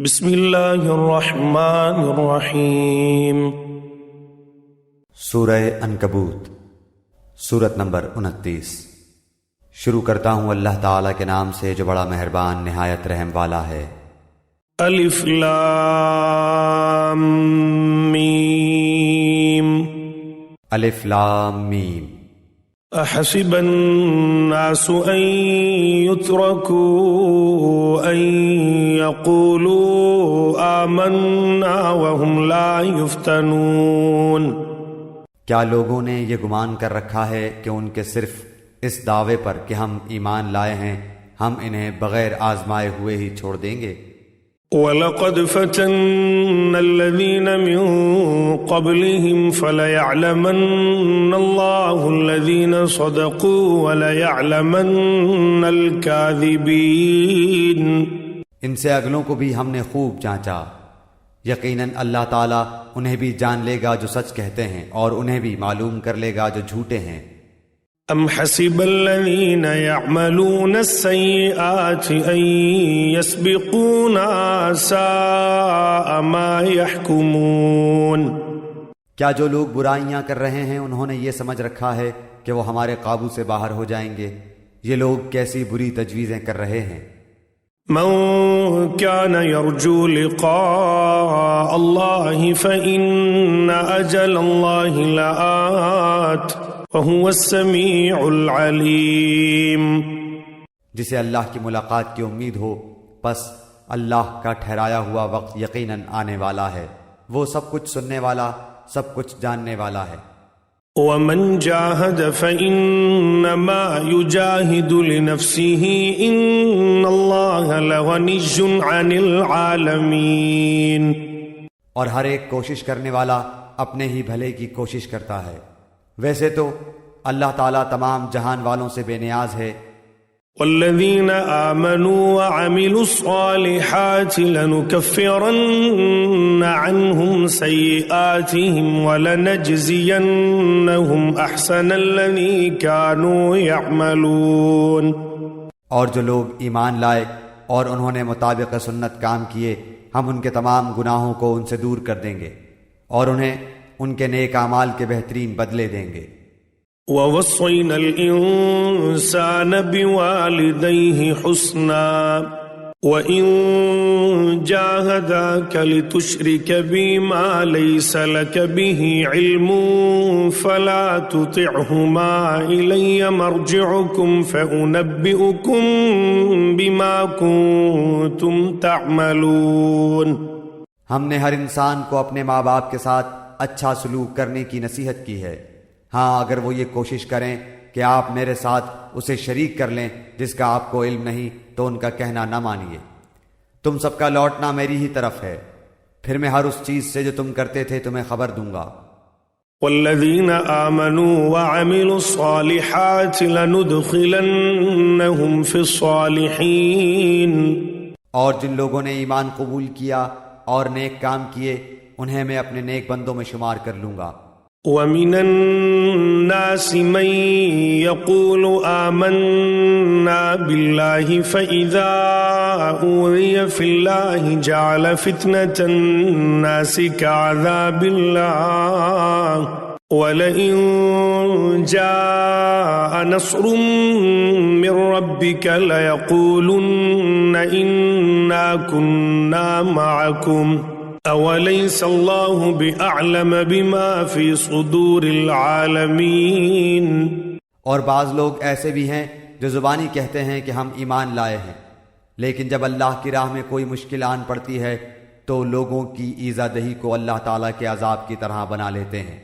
بسم اللہ الرحمن الرحیم۔ سورہ عنکبوت، سورت نمبر 29۔ شروع کرتا ہوں اللہ تعالیٰ کے نام سے جو بڑا مہربان نہایت رحم والا ہے۔ الف لام میم۔ الف لام میم۔ احسب الناس ان يتركوا ان يقولوا آمنا وهم لا يفتنون۔ کیا لوگوں نے یہ گمان کر رکھا ہے کہ ان کے صرف اس دعوے پر کہ ہم ایمان لائے ہیں ہم انہیں بغیر آزمائے ہوئے ہی چھوڑ دیں گے؟ وَلَقَدْ فَتَنَّا الَّذِينَ مِن قَبْلِهِمْ فَلَيَعْلَمَنَّ اللَّهُ الَّذِينَ صَدَقُوا وَلَيَعْلَمَنَّ الْكَاذِبِينَ۔ ان سے اگلوں کو بھی ہم نے خوب جانچا، یقیناً اللہ تعالیٰ انہیں بھی جان لے گا جو سچ کہتے ہیں اور انہیں بھی معلوم کر لے گا جو جھوٹے ہیں۔ ام حسب الذین یعملون السیئات ان یسبقونا ساء ما یحکمون۔ کیا جو لوگ برائیاں کر رہے ہیں انہوں نے یہ سمجھ رکھا ہے کہ وہ ہمارے قابو سے باہر ہو جائیں گے؟ یہ لوگ کیسی بری تجویزیں کر رہے ہیں۔ من كان يرجو لقاء الله فإن أجل الله لآت وهو السميع العليم۔ جسے اللہ کی ملاقات کی امید ہو پس اللہ کا ٹھہرایا ہوا وقت یقیناً آنے والا ہے، وہ سب کچھ سننے والا سب کچھ جاننے والا ہے۔ ومن جاهد فإنما يجاهد لنفسه إن الله لغني عن العالمين۔ اور ہر ایک کوشش کرنے والا اپنے ہی بھلے کی کوشش کرتا ہے، ویسے تو اللہ تعالیٰ تمام جہان والوں سے بے نیاز ہے۔ والذین آمنوا وعملوا الصالحات لنكفرن عنهم سیئاتهم ولنجزینهم احسن الذی كانوا يعملون۔ اور جو لوگ ایمان لائے اور انہوں نے مطابق سنت کام کیے ہم ان کے تمام گناہوں کو ان سے دور کر دیں گے اور انہیں ان کے نیک اعمال کے بہترین بدلے دیں گے۔ وَوَصَّيْنَا الْإِنسَانَ بِوَالِدَيْهِ حُسْنًا وَإِن جَاهَدَاكَ لِتُشْرِكَ بِي مَا لَيْسَ لَكَ بِهِ عِلْمٌ فَلَا تُطِعْهُمَا إِلَيَّ مَرْجِعُكُمْ فَأُنَبِّئُكُمْ بِمَا كُنتُمْ تَعْمَلُونَ۔ ہم نے ہر انسان کو اپنے ماں باپ کے ساتھ اچھا سلوک کرنے کی نصیحت کی ہے، ہاں اگر وہ یہ کوشش کریں کہ آپ میرے ساتھ اسے شریک کر لیں جس کا آپ کو علم نہیں تو ان کا کہنا نہ مانیے۔ تم سب کا لوٹنا میری ہی طرف ہے، پھر میں ہر اس چیز سے جو تم کرتے تھے تمہیں خبر دوں گا۔ والذین آمنوا وعملوا الصالحات لندخلنہم فی الصالحین۔ اور جن لوگوں نے ایمان قبول کیا اور نیک کام کیے انہیں میں اپنے نیک بندوں میں شمار کر لوں گا۔ وَمِنَ النَّاسِ مَن يَقُولُ آمَنَّا بِاللَّهِ فَإِذَا أُوذِيَ فِي اللَّهِ جَعَلَ فِتْنَةَ النَّاسِ كَعَذَابِ اللَّهِ وَلَئِن جَاءَ نَصْرٌ مِّن رَّبِّكَ لَيَقُولُنَّ إِنَّا كُنَّا مَعَكُمْ اَوَلَيْسَ اللَّهُ بِأَعْلَمَ بِمَا فِي صُدُورِ الْعَالَمِينَ۔ اور بعض لوگ ایسے بھی ہیں جو زبانی کہتے ہیں کہ ہم ایمان لائے ہیں، لیکن جب اللہ کی راہ میں کوئی مشکل آن پڑتی ہے تو لوگوں کی ایذا دہی کو اللہ تعالیٰ کے عذاب کی طرح بنا لیتے ہیں۔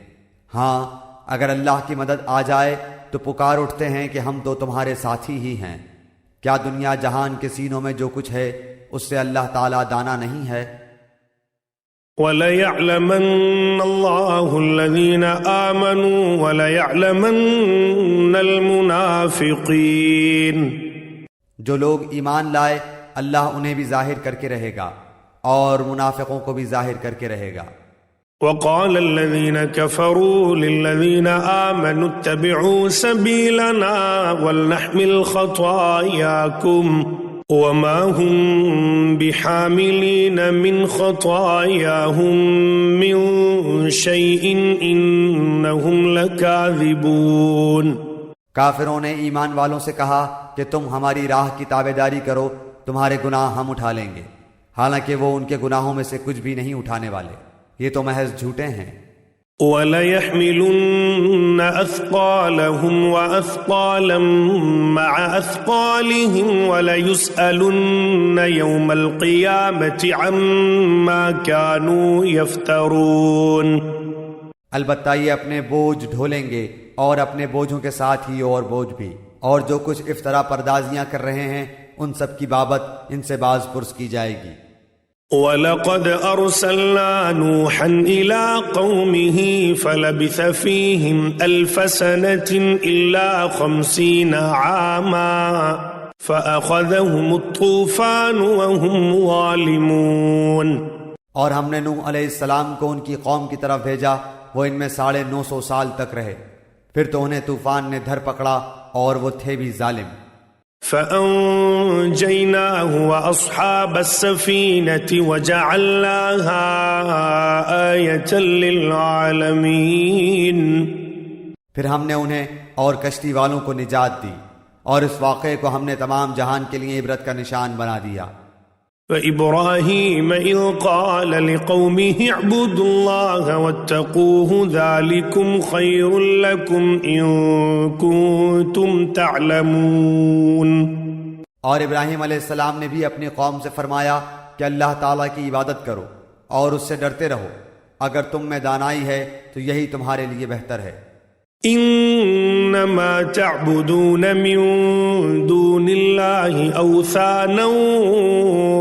ہاں اگر اللہ کی مدد آ جائے تو پکار اٹھتے ہیں کہ ہم تو تمہارے ساتھی ہی ہیں۔ کیا دنیا جہان کے سینوں میں جو کچھ ہے اس سے اللہ تعالیٰ دانا نہیں ہے؟ وَلَيَعْلَمَنَّ اللَّهُ الَّذِينَ آمَنُوا وَلَيَعْلَمَنَّ الْمُنَافِقِينَ۔ جو لوگ ایمان لائے اللہ انہیں بھی ظاہر کر کے رہے گا اور منافقوں کو بھی ظاہر کر کے رہے گا۔ وقال الذين كفروا للذين آمنوا اتبعوا سبيلنا ولنحمل خطاياكم وما هم بحاملين من خطاياهم من شيء إنهم لكاذبون. کافروں نے ایمان والوں سے کہا کہ تم ہماری راہ کی تابعداری کرو، تمہارے گناہ ہم اٹھا لیں گے، حالانکہ وہ ان کے گناہوں میں سے کچھ بھی نہیں اٹھانے والے، یہ تو محض جھوٹے ہیں. وَلَيَحْمِلُنَّ أَثْقَالَهُمْ وَأَثْقَالًا مَعَ أَثْقَالِهِمْ وَلَيُسْأَلُنَّ يَوْمَ الْقِيَامَةِ عَمَّا كَانُوا يَفْتَرُونَ. البتہ یہ اپنے بوجھ ڈھولیں گے اور اپنے بوجھوں کے ساتھ ہی اور بوجھ بھی، اور جو کچھ افطرا پردازیاں کر رہے ہیں ان سب کی بابت ان سے باز پرس کی جائے گی. وَلَقَدْ أَرْسَلْنَا نُوحًا إِلَىٰ قَوْمِهِ فَلَبِثَ فِيهِمْ أَلْفَ سَنَةٍ إِلَّا 50 عَامًا فَأَخَذَهُمُ الطُّوفَانُ وَهُمْ ظَالِمُونَ. اور ہم نے نوح علیہ السلام کو ان کی قوم کی طرف بھیجا، وہ ان میں 950 سال تک رہے، پھر تو انہیں طوفان نے دھر پکڑا اور وہ تھے بھی ظالم. فَأَنجَيْنَاهُ وَأَصْحَابَ السَّفِينَةِ وَجَعَلْنَاهَا آيَةً لِّلْعَالَمِينَ. پھر ہم نے انہیں اور کشتی والوں کو نجات دی، اور اس واقعے کو ہم نے تمام جہان کے لیے عبرت کا نشان بنا دیا. وَإِبْرَاهِيمَ إِذْ قَالَ لِقَوْمِهِ اعْبُدُوا اللَّهَ وَاتَّقُوهُ ذَلِكُمْ خَيْرٌ لَكُمْ إِن كُنتُمْ تَعْلَمُونَ. اور ابراہیم علیہ السلام نے بھی اپنی قوم سے فرمایا کہ اللہ تعالیٰ کی عبادت کرو اور اس سے ڈرتے رہو، اگر تم میں دانائی ہے تو یہی تمہارے لیے بہتر ہے. انما تعبدون من دون الله اوثانا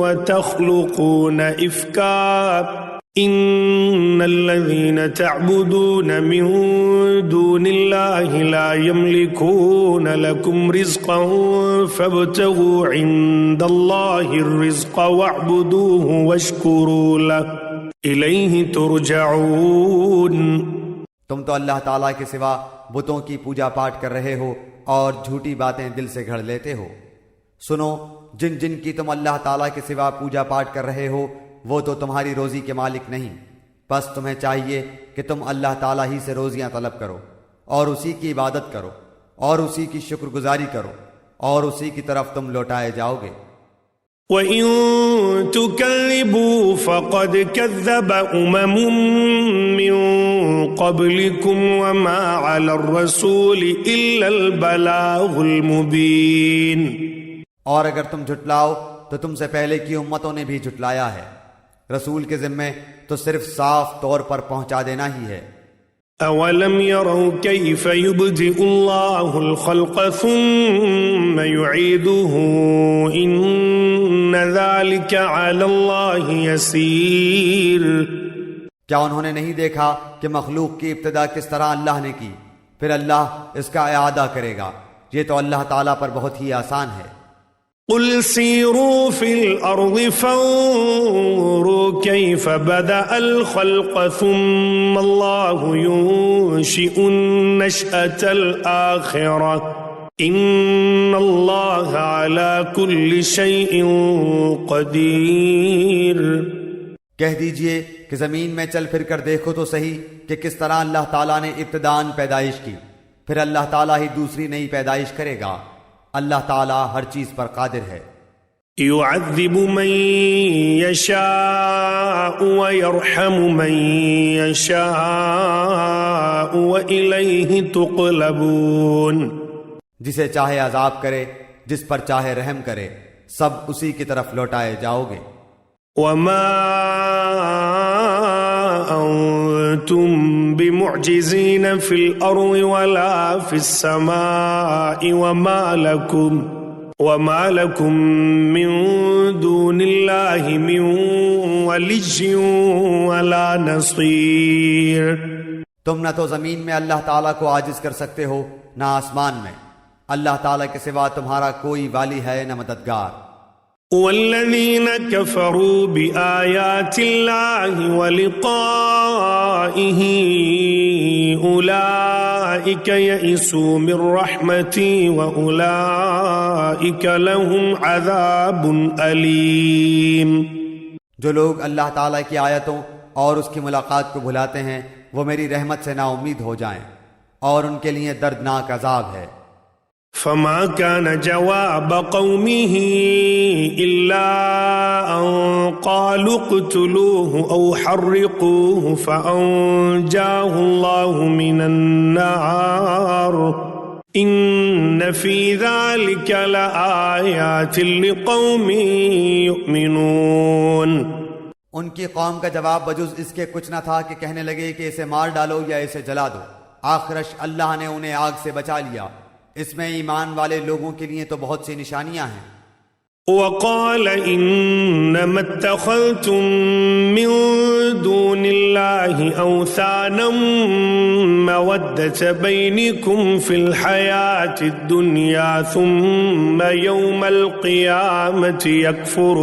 وتخلقون افكا ان الذين تعبدون من دون الله لا يملكون لكم رزقا فابتغوا عند الله الرزق واعبدوه واشكروا له اليه ترجعون. تم تو اللہ تعالیٰ کے سوا بتوں کی پوجا پاٹ کر رہے ہو اور جھوٹی باتیں دل سے گھڑ لیتے ہو. سنو، جن جن کی تم اللہ تعالیٰ کے سوا پوجا پاٹ کر رہے ہو وہ تو تمہاری روزی کے مالک نہیں، بس تمہیں چاہیے کہ تم اللہ تعالیٰ ہی سے روزیاں طلب کرو اور اسی کی عبادت کرو اور اسی کی شکر گزاری کرو اور اسی کی طرف تم لوٹائے جاؤ گے. وَإِن تُكَذِّبُوا فَقَدْ كَذَّبَ أُمَمٌ مِّن قَبْلِكُمْ وَمَا عَلَى الرَّسُولِ إِلَّا الْبَلَاغُ الْمُبِينُ. اور اگر تم جھٹلاؤ تو تم سے پہلے کی امتوں نے بھی جھٹلایا ہے، رسول کے ذمے تو صرف صاف طور پر پہنچا دینا ہی ہے. أَوَلَمْ يَرَوْا كَيْفَ يُبْدِئُ اللَّهُ الْخَلْقَ ثُمَّ يُعِيدُهُ إِنَّ ذَلِكَ عَلَى اللَّهِ يَسِيرٌ. کیا انہوں نے نہیں دیکھا کہ مخلوق کی ابتدا کس طرح اللہ نے کی، پھر اللہ اس کا اعادہ کرے گا، یہ تو اللہ تعالیٰ پر بہت ہی آسان ہے. قُلْ سِيرُوا فِي الْأَرْضِ فَانظُرُوا كَيْفَ بَدَأَ الْخَلْقَ ثُمَّ اللَّهُ يُنشِئُ النَّشْأَةَ الْآخِرَةَ إِنَّ اللَّهَ عَلَى كُلِّ شَيْءٍ قَدِيرٌ. کہہ دیجئے کہ زمین میں چل پھر کر دیکھو تو صحیح کہ کس طرح اللہ تعالیٰ نے ابتداً پیدائش کی، پھر اللہ تعالیٰ ہی دوسری نئی پیدائش کرے گا. اللہ تعالیٰ ہر چیز پر قادر ہے. يعذب من يشاء ويرحم من يشاء وإليه تقلبون. جسے چاہے عذاب کرے، جس پر چاہے رحم کرے، سب اسی کی طرف لوٹائے جاؤ گے. وما أنتم بمعجزين في الأرض ولا في السماء وما لكم من دون الله من ولي ولا نصير. تم نہ تو زمین میں اللہ تعالیٰ کو عاجز کر سکتے ہو نہ آسمان میں، اللہ تعالیٰ کے سوا تمہارا کوئی والی ہے نہ مددگار. والذين كفروا بآيات الله ولقائه أولئك يئسوا من رحمتي وأولئك لهم عذاب أليم۔ جو لوگ اللہ تعالیٰ کی آیتوں اور اس کی ملاقات کو بھلاتے ہیں وہ میری رحمت سے نا امید ہو جائیں، اور ان کے لیے دردناک عذاب ہے۔ فما كان جواب قومه إلا أن قالوا اقتلوه أو حرقوه فأنجاه الله من النار إن في ذلك لآيات لقوم يؤمنون۔ ان کی قوم کا جواب بجز اس کے کچھ نہ تھا کہ کہنے لگے کہ اسے مار ڈالو یا اسے جلا دو، آخرش اللہ نے انہیں آگ سے بچا لیا، اس میں ایمان والے لوگوں کے لیے تو بہت سی نشانیاں ہیں۔ وقال انما اتخذتم من دون الله اوثانا مودة بينكم في الحياة الدنيا ثم يوم القيامة يكفر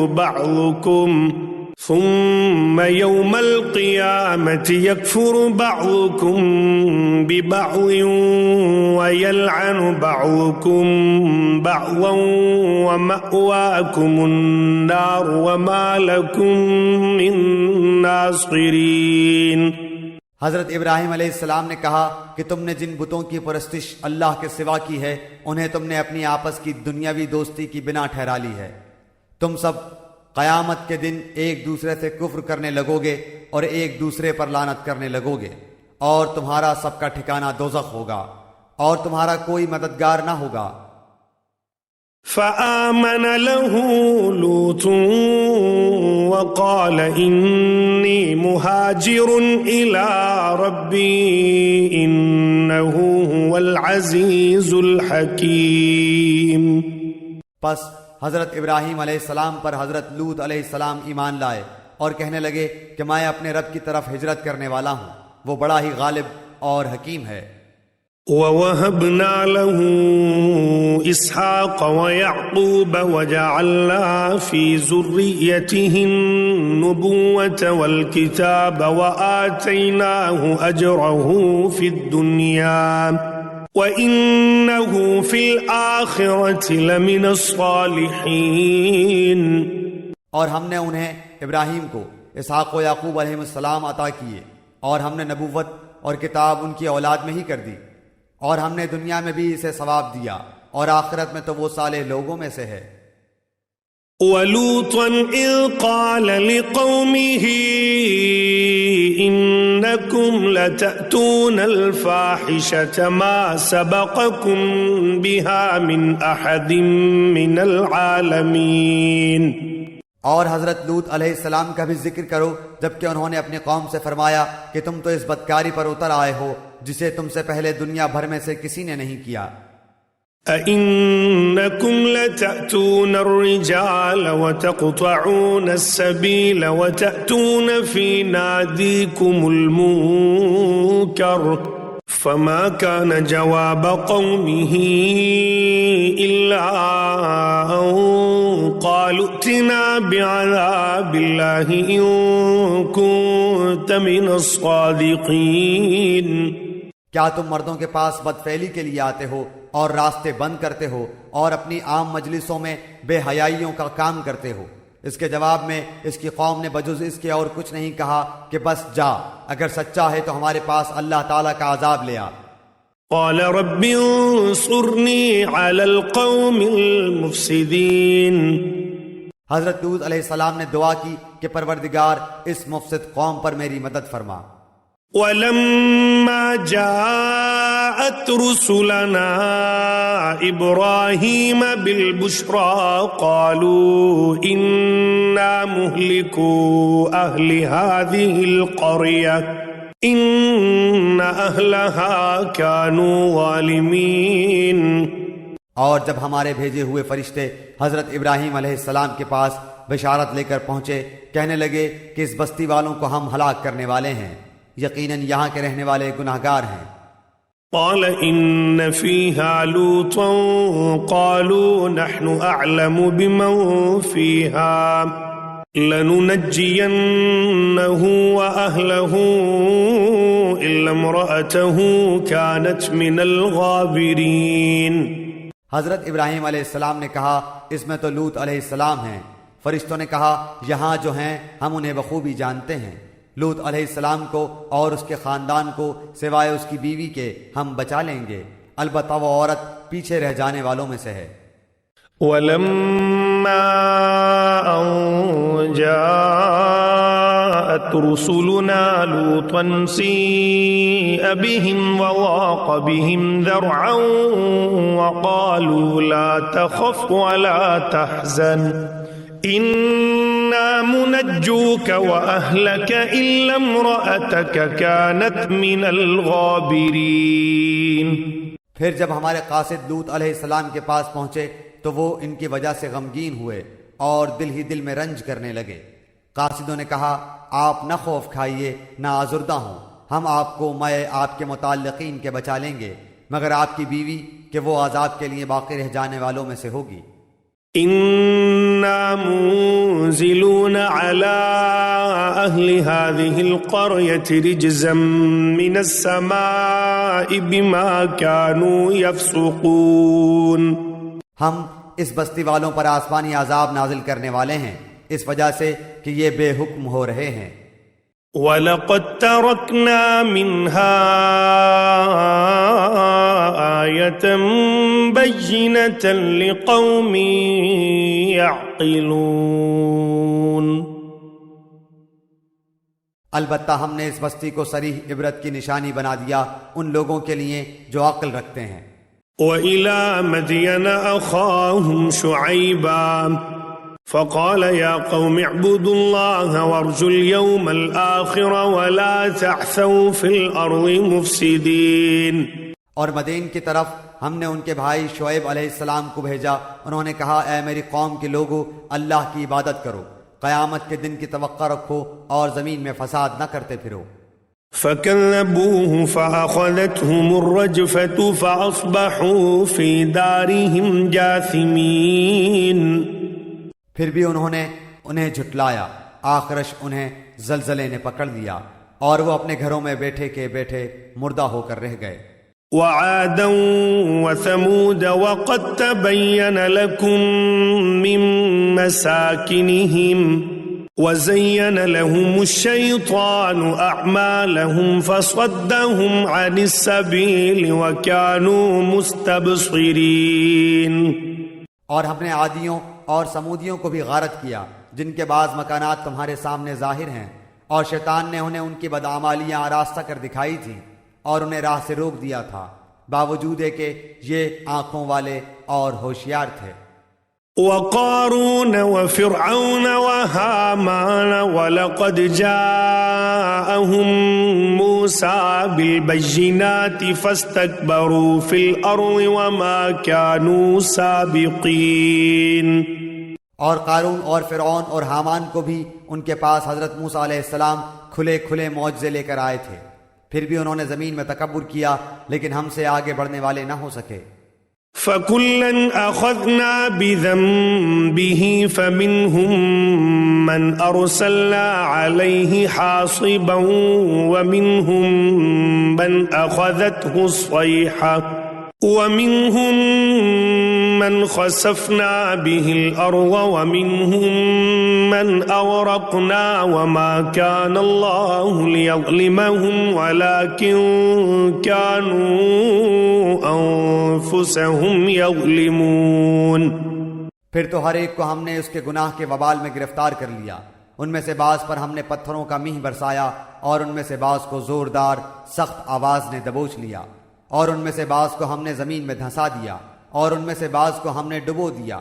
بعضكم ببعض ويلعن بعضكم بعضا ومأواكم النار وما لكم من ناصرين۔ حضرت ابراہیم علیہ السلام نے کہا کہ تم نے جن بتوں کی پرستش اللہ کے سوا کی ہے انہیں تم نے اپنی آپس کی دنیاوی دوستی کی بنا ٹھہرا لی ہے۔ تم سب قیامت کے دن ایک دوسرے سے کفر کرنے لگو گے اور ایک دوسرے پر لعنت کرنے لگو گے، اور تمہارا سب کا ٹھکانہ دوزخ ہوگا اور تمہارا کوئی مددگار نہ ہوگا۔ فآمن له لوط وقال إني مهاجر إلى ربي إنه هو العزيز الحكيم۔ پس حضرت ابراہیم علیہ السلام پر حضرت لوط علیہ السلام ایمان لائے اور کہنے لگے کہ میں اپنے رب کی طرف ہجرت کرنے والا ہوں، وہ بڑا ہی غالب اور حکیم ہے۔ وَوَهَبْنَا لَهُ إِسْحَاقَ وَيَعْقُوبَ وَجَعَلْنَا فِي ذُرِّيَّتِهِ النُّبُوَّةَ وَالْكِتَابَ وَآتَيْنَاهُ أَجْرَهُ فِي الدُّنْيَا وَإِنَّهُ فِي الْآخِرَةِ لَمِنَ الصَّالِحِينَ۔ اور ہم نے انہیں ابراہیم کو اسحاق و یعقوب علیہ السلام عطا کیے، اور ہم نے نبوت اور کتاب ان کی اولاد میں ہی کر دی، اور ہم نے دنیا میں بھی اسے ثواب دیا، اور آخرت میں تو وہ صالح لوگوں میں سے ہے۔ وَلُوطًا إِذْ قَالَ لِقَوْمِهِ إِنَّكُمْ لَتَأْتُونَ الْفَاحِشَةَ مَا سَبَقَكُمْ بِهَا مِنْ أَحَدٍ مِّنَ الْعَالَمِينَ۔ اور حضرت لوط علیہ السلام کا بھی ذکر کرو جبکہ انہوں نے اپنی قوم سے فرمایا کہ تم تو اس بدکاری پر اتر آئے ہو جسے تم سے پہلے دنیا بھر میں سے کسی نے نہیں کیا۔ أَإِنَّكُمْ لَتَأْتُونَ الرِّجَالَ وَتَقْطَعُونَ السَّبِيلَ وَتَأْتُونَ فِي نَادِيكُمُ الْمُنكَرَ فَمَا كَانَ جَوَابَ قَوْمِهِ إِلَّا أَن قَالُوا ائْتِنَا بِعَذَابِ اللَّهِ إِن كُنتَ مِنَ الصَّادِقِينَ۔ کیا تم مردوں کے پاس بدفعلی کے لیے آتے ہو اور راستے بند کرتے ہو اور اپنی عام مجلسوں میں بے حیائیوں کا کام کرتے ہو؟ اس کے جواب میں اس کی قوم نے بجز اس کے اور کچھ نہیں کہا کہ بس جا، اگر سچا ہے تو ہمارے پاس اللہ تعالیٰ کا عذاب لے آ۔ قال رب انصرنی علی القوم المفسدین۔ حضرت لوط علیہ السلام نے دعا کی کہ پروردگار اس مفسد قوم پر میری مدد فرما۔ وَلَمَّا جَاءَتْ رُسُلَنَا إِبْرَاهِيمَ بِالْبُشْرَى قَالُوا إِنَّا مُهْلِكُو أَهْلِ هَذِهِ الْقَرْيَةِ إِنَّ أَهْلَهَا كَانُوا ظَالِمِينَ۔ اور جب ہمارے بھیجے ہوئے فرشتے حضرت ابراہیم علیہ السلام کے پاس بشارت لے کر پہنچے، کہنے لگے کہ اس بستی والوں کو ہم ہلاک کرنے والے ہیں، یقیناً یہاں کے رہنے والے گناہگار ہیں۔ قال إن فيها لوطا قالوا نحن أعلم بمن فيها لننجينه وأهله إلا امرأته كانت من الغابرين. حضرت ابراہیم علیہ السلام نے کہا اس میں تو لوط علیہ السلام ہیں. فرشتوں نے کہا یہاں جو ہیں ہم انہیں بخوبی جانتے ہیں. لوط علیہ السلام کو اور اس کے خاندان کو سوائے اس کی بیوی کے ہم بچا لیں گے، البتہ وہ عورت پیچھے رہ جانے والوں میں سے ہے. وَلَمَّا أَن جَاءَتْ رُسُلُنَا لُوطًا سِيءَ بِهِمْ وَضَاقَ بِهِمْ ذَرْعًا وَقَالُوا لَا تَخَفْ وَلَا تَحْزَنْ إِنَّا مُنَجُّوكَ وَأَهْلَكَ إِلَّا امْرَأَتَكَ كَانَتْ مِنَ الْغَابِرِينَ. پھر جب ہمارے قاصد لوط علیہ السلام کے پاس پہنچے تو وہ ان کی وجہ سے غمگین ہوئے اور دل ہی دل میں رنج کرنے لگے. قاصدوں نے کہا آپ نہ خوف کھائیے نہ آزردہ ہوں، ہم آپ کو میں آپ کے متعلقین کے بچا لیں گے مگر آپ کی بیوی کہ وہ عذاب کے لیے باقی رہ جانے والوں میں سے ہوگی. إنا منزلون على أهل هذه القرية رجزا من السماء بما كانوا يفسقون. ہم اس بستی والوں پر آسمانی عذاب نازل کرنے والے ہیں اس وجہ سے کہ یہ بے حکم ہو رہے ہیں. وَلَقَدْ تَرَكْنَا مِنْهَا آيَةً بَيِّنَةً لِقَوْمٍ يَعْقِلُونَ. البتہ ہم نے اس بستی کو صریح عبرت کی نشانی بنا دیا ان لوگوں کے لیے جو عقل رکھتے ہیں. وَإِلَى مَدْيَنَ أَخَاهُمْ شُعَيْبًا فقال يا قوم اعبدوا الله وارجوا اليوم الآخر ولا تعثوا في الأرض مفسدين. اور مدین کی طرف ہم نے ان کے بھائی شعیب علیہ السلام کو بھیجا. انہوں نے کہا اے میری قوم کے لوگو اللہ کی عبادت کرو، قیامت کے دن کی توقع رکھو اور زمین میں فساد نہ کرتے پھرو. فكذبوه فأخذتهم الرجفة فأصبحوا في دارهم جاثمين. پھر بھی انہوں نے انہیں جھٹلایا، آخرش انہیں زلزلے نے پکڑ لیا اور وہ اپنے گھروں میں بیٹھے کے بیٹھے مردہ ہو کر رہ گئے. وعادا وثمود وقد تبين لكم من مساكنهم وزين لهم الشيطان أعمالهم فصدهم عن السبيل وكانوا مستبصرين. اور ہم نے عادیوں اور سمودیوں کو بھی غارت کیا جن کے بعض مکانات تمہارے سامنے ظاہر ہیں، اور شیطان نے انہیں ان کی بدعمالیاں آراستہ کر دکھائی تھی اور انہیں راہ سے روک دیا تھا، باوجود ہے کہ یہ آنکھوں والے اور ہوشیار تھے. وقارون وفرعون وهامان ولقد جاءهم موسى بالبينات فاستكبروا في الأرض وما كانوا سابقين. اور قارون اور فرعون اور حامان کو بھی ان کے پاس حضرت موسیٰ علیہ السلام کھلے کھلے معجزے لے کر آئے تھے، پھر بھی انہوں نے زمین میں تکبر کیا لیکن ہم سے آگے بڑھنے والے نہ ہو سکے. فَكُلًّا أَخَذْنَا بِذَنبِهِ فَمِنْهُمْ مَنْ أَرْسَلْنَا عَلَيْهِ حَاصِبًا وَمِنْهُمْ مَنْ أَخَذَتْهُ الصَّيْحَةُ وَمِنْهُمْ مَنْ خَسَفْنَا بِهِ الْأَرْضَ وَمِنْهُمْ مَنْ أَغْرَقْنَا وَمَا كَانَ اللَّهُ لِيَظْلِمَهُمْ وَلَكِنْ كَانُوا أَنفُسَهُمْ يَظْلِمُونَ. پھر تو ہر ایک کو ہم نے اس کے گناہ کے وبال میں گرفتار کر لیا. ان میں سے بعض پر ہم نے پتھروں کا میہ برسایا اور ان میں سے بعض کو زوردار سخت آواز نے دبوچ لیا، اور ان میں سے بعض کو ہم نے زمین میں دھنسا دیا اور ان میں سے بعض کو ہم نے ڈبو دیا.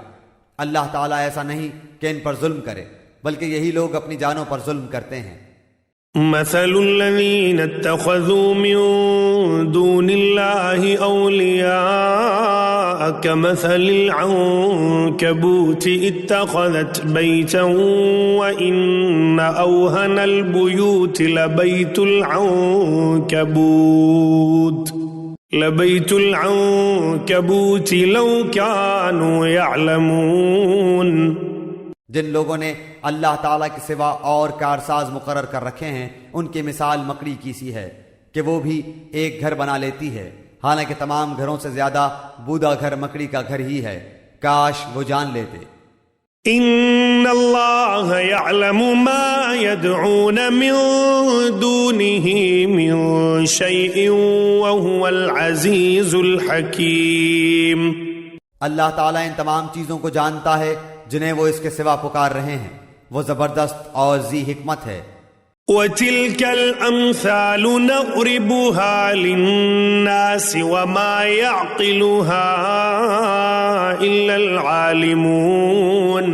اللہ تعالیٰ ایسا نہیں کہ ان پر ظلم کرے، بلکہ یہی لوگ اپنی جانوں پر ظلم کرتے ہیں. مثل الذين اتخذوا من دون الله أولياء كمثل العنكبوت اتخذت بيتا وإن أوهن البيوت لبيت العنكبوت لبيت العنكبوت لو كانوا يعلمون. جن لوگوں نے اللہ تعالیٰ کے سوا اور کارساز مقرر کر رکھے ہیں ان کی مثال مکڑی کی سی ہے کہ وہ بھی ایک گھر بنا لیتی ہے، حالانکہ تمام گھروں سے زیادہ بودا گھر مکڑی کا گھر ہی ہے، کاش وہ جان لیتے. ان اللہ یعلم ما يدعون من دونه من شیء وهو العزیز الحکیم. اللہ تعالیٰ ان تمام چیزوں کو جانتا ہے جنہیں وہ اس کے سوا پکار رہے ہیں، وہ زبردست اور ذی حکمت ہے. وَتِلْكَ الْأَمْثَالُ نَضْرِبُهَا لِلنَّاسِ وَمَا يَعْقِلُهَا إِلَّا الْعَالِمُونَ.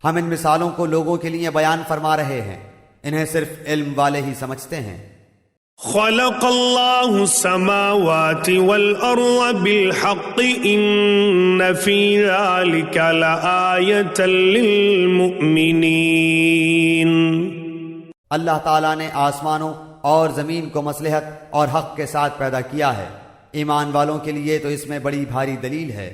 ہم ان مثالوں کو لوگوں کے لیے بیان فرما رہے ہیں، انہیں صرف علم والے ہی سمجھتے ہیں. خلق اللہ السماوات والارض بالحق ان فی ذلک لآیۃ للمؤمنین. اللہ تعالیٰ نے آسمانوں اور زمین کو مصلحت اور حق کے ساتھ پیدا کیا ہے، ایمان والوں کے لیے تو اس میں بڑی بھاری دلیل ہے.